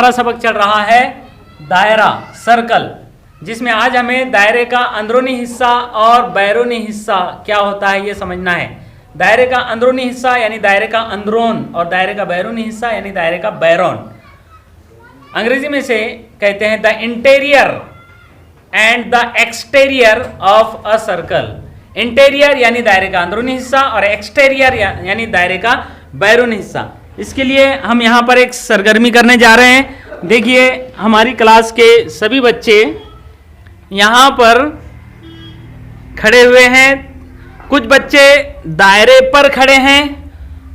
हमारा सबक चल रहा है दायरा, सर्कल, जिसमें आज हमें दायरे का अंदरूनी हिस्सा और बैरूनी हिस्सा क्या होता है ये समझना है। दायरे का अंदरूनी हिस्सा यानी दायरे का अंदरून और दायरे का बैरूनी हिस्सा यानी दायरे का बैरून। अंग्रेजी में से कहते हैं the interior and the exterior of a circle. Interior यानी दायरे का अंदरूनी हिस्सा और एक्सटीरियर यानी दायरे का बैरूनी हिस्सा। इसके लिए हम यहाँ पर एक सरगर्मी करने जा रहे हैं। देखिए हमारी क्लास के सभी बच्चे यहाँ पर खड़े हुए हैं। कुछ बच्चे दायरे पर खड़े हैं,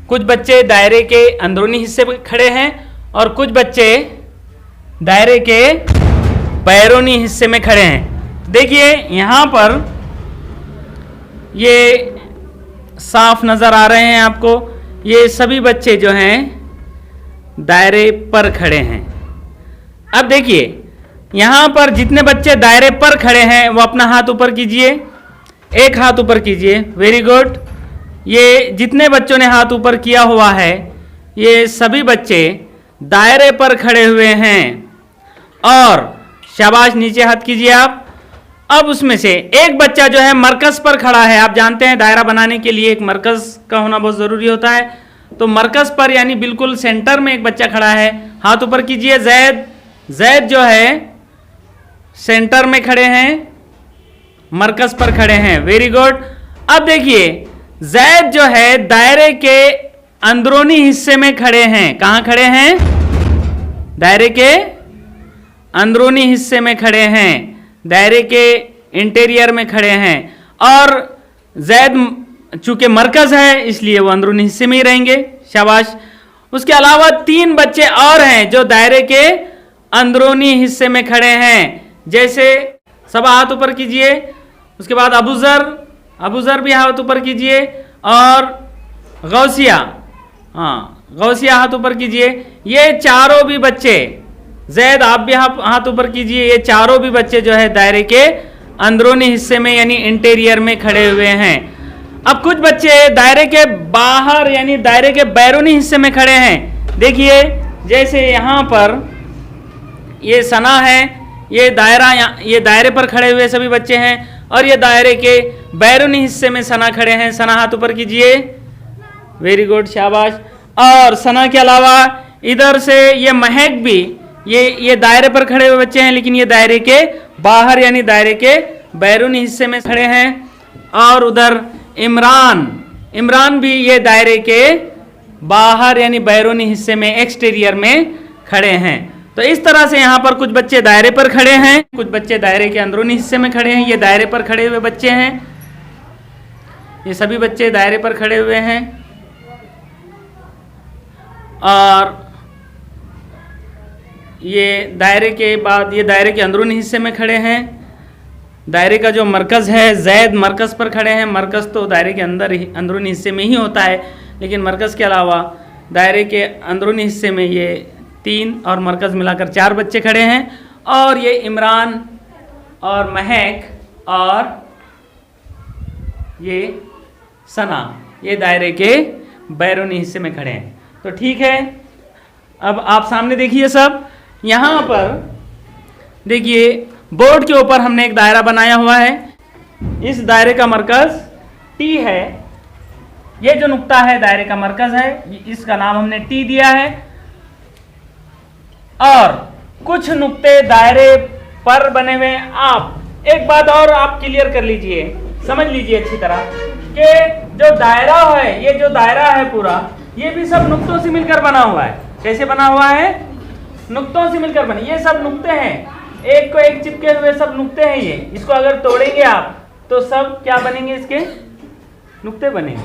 कुछ बच्चे दायरे के अंदरूनी हिस्से पर खड़े हैं और कुछ बच्चे दायरे के बैरूनी हिस्से में खड़े हैं। देखिए यहाँ पर ये साफ नज़र आ रहे हैं आपको। ये सभी बच्चे जो हैं दायरे पर खड़े हैं। अब देखिए यहाँ पर जितने बच्चे दायरे पर खड़े हैं वो अपना हाथ ऊपर कीजिए, एक हाथ ऊपर कीजिए। Very good. ये जितने बच्चों ने हाथ ऊपर किया हुआ है ये सभी बच्चे दायरे पर खड़े हुए हैं। और शाबाश, नीचे हाथ कीजिए आप। अब उसमें से एक बच्चा जो है मरकज पर खड़ा है। आप जानते हैं दायरा बनाने के लिए एक मरकज का होना बहुत ज़रूरी होता है। तो मरकज पर यानी बिल्कुल सेंटर में एक बच्चा खड़ा है। हाथ ऊपर कीजिए। जैद जो है सेंटर में खड़े हैं, मरकज पर खड़े हैं। Very good. अब देखिए जैद जो है दायरे के अंदरूनी हिस्से में खड़े हैं। कहाँ खड़े हैं? दायरे के अंदरूनी हिस्से में खड़े हैं, दायरे के इंटीरियर में खड़े हैं। और जैद चूंकि मरकज है इसलिए वो अंदरूनी हिस्से में ही रहेंगे। शाबाश। उसके अलावा तीन बच्चे और हैं जो दायरे के अंदरूनी हिस्से में खड़े हैं। जैसे सब हाथ ऊपर कीजिए। उसके बाद अबूजर भी हाथ ऊपर कीजिए। और गौसिया, हाँ गौसिया हाथ ऊपर कीजिए। ये चारों भी बच्चे, जैद आप भी हाथ ऊपर कीजिए। ये चारों भी बच्चे जो है दायरे के अंदरूनी हिस्से में यानी इंटीरियर में खड़े हुए हैं। अब कुछ बच्चे दायरे के बाहर यानी दायरे के बैरूनी हिस्से में खड़े हैं। देखिए जैसे यहाँ पर ये सना है, ये दायरे पर खड़े हुए सभी बच्चे हैं और ये दायरे के बैरूनी हिस्से में सना खड़े हैं। सना हाथ ऊपर कीजिए। वेरी गुड, शाबाश। और सना के अलावा इधर से ये महक भी, ये दायरे पर खड़े हुए बच्चे हैं लेकिन ये दायरे के बाहर यानी दायरे के बैरूनी हिस्से में खड़े हैं। और उधर इमरान भी ये दायरे के बाहर यानी बैरूनी हिस्से में एक्सटीरियर में खड़े हैं। तो इस तरह से यहाँ पर कुछ बच्चे दायरे पर खड़े हैं, कुछ बच्चे दायरे के अंदरूनी हिस्से में खड़े हैं। ये दायरे पर खड़े हुए बच्चे हैं, ये सभी बच्चे दायरे पर खड़े हुए हैं। और ये दायरे के बाद ये दायरे के अंदरूनी हिस्से में खड़े हैं। दायरे का जो मरकज़ है, जैद मरकज़ पर खड़े हैं। मरकज़ तो दायरे के अंदरूनी हिस्से में ही होता है, लेकिन मरकज़ के अलावा दायरे के अंदरूनी हिस्से में ये तीन और मरकज़ मिलाकर चार बच्चे खड़े हैं। और ये इमरान और महक और ये सना ये दायरे के बैरूनी हिस्से में खड़े हैं। तो ठीक है, अब आप सामने देखिए सब। यहाँ पर देखिए बोर्ड के ऊपर हमने एक दायरा बनाया हुआ है। इस दायरे का मरकज टी है। ये जो नुक्ता है दायरे का मरकज है, इसका नाम हमने टी दिया है। और कुछ नुक्ते दायरे पर बने हुए। आप एक बात और आप क्लियर कर लीजिए, समझ लीजिए अच्छी तरह कि जो दायरा है, ये जो दायरा है पूरा, ये भी सब नुक्तों से मिलकर बना हुआ है। कैसे बना हुआ है? नुक्तों से मिलकर बने। ये सब नुक्ते हैं, एक को एक चिपके हुए सब नुक्ते हैं। ये इसको अगर तोड़ेंगे आप तो सब क्या बनेंगे? इसके नुक्ते बनेंगे।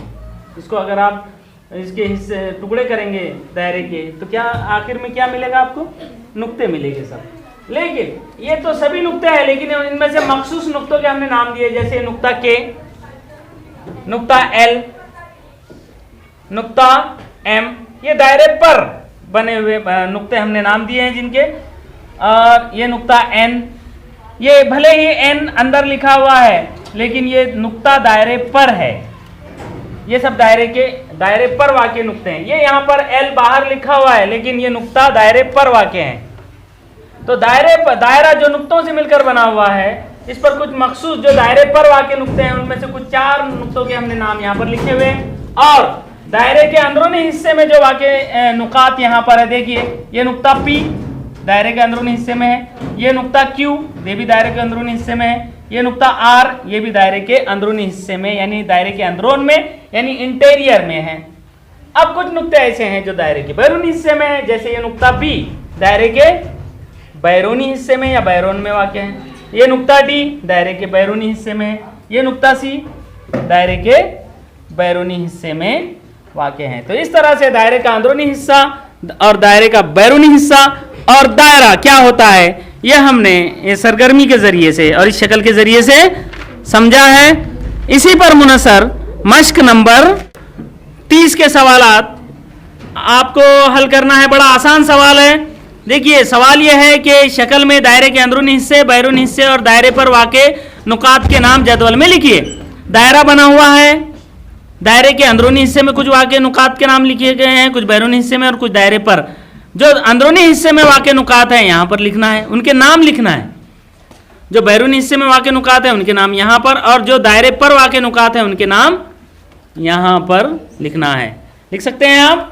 इसको अगर आप इसके हिस्से टुकड़े करेंगे दायरे के तो क्या आखिर में क्या मिलेगा आपको? नुक्ते मिलेंगे सब। लेकिन ये तो सभी नुक्ते हैं, लेकिन इनमें से मखसूस नुक्तों के हमने नाम दिए। जैसे नुक्ता के, नुक्ता एल, नुक्ता एम, ये दायरे पर बने हुए नुक्ते हमने नाम दिए हैं जिनके। और ये नुक्ता एन, ये भले ही एन अंदर लिखा हुआ है लेकिन ये नुक्ता दायरे पर है। ये सब दायरे पर वाक़े नुक्ते हैं। ये यहाँ पर एल बाहर लिखा हुआ है लेकिन ये नुक्ता दायरे पर वाक़े हैं। तो दायरा जो नुक्तों से मिलकर बना हुआ है, इस पर कुछ मखसूस जो दायरे पर वाक़ नुक्ते हैं, उनमें से कुछ 4 नुक्तों के हमने नाम यहाँ पर लिखे हुए हैं। और दायरे के अंदरूनी हिस्से में जो वाक़ नुकात यहाँ पर है, देखिए ये नुक्ता P दायरे के अंदरूनी हिस्से में है, ये नुक्ता Q ये भी दायरे के अंदरूनी हिस्से में है, ये नुक्ता R ये भी दायरे के अंदरूनी हिस्से में यानी दायरे के अंदरून में यानी इंटीरियर में है। अब कुछ नुक्ते ऐसे हैं जो दायरे के बैरूनी हिस्से में है, जैसे ये नुक्ता B दायरे के बैरूनी हिस्से में या बैरून में वाक़ है, ये नुक्ता D दायरे के बैरूनी हिस्से में है, ये नुक्ता C दायरे के बैरूनी हिस्से में वाक़ है। तो इस तरह से दायरे का अंदरूनी हिस्सा और दायरे का बैरूनी हिस्सा और दायरा क्या होता है, यह हमने ये सरगर्मी के जरिए से और इस शक्ल के जरिए से समझा है। इसी पर मुनसर मश्क नंबर 30 के सवालात आपको हल करना है। बड़ा आसान सवाल है। देखिए सवाल यह है कि शक्ल में दायरे के अंदरूनी हिस्से, बैरूनी हिस्से और दायरे पर वाक़े नुकात के नाम जदवल में लिखिए। दायरा बना हुआ है, दायरे के अंदरूनी हिस्से में कुछ वाक़े नुकात के नाम लिखे गए हैं, कुछ बैरूनी हिस्से में और कुछ दायरे पर। जो अंदरूनी हिस्से में वाक़े नुकात हैं यहाँ पर लिखना है, उनके नाम लिखना है। जो बैरूनी हिस्से में वाक़े नुकात हैं उनके नाम यहाँ पर, और जो दायरे पर वाक़े नुकात हैं उनके नाम यहाँ पर लिखना है। लिख सकते हैं आप।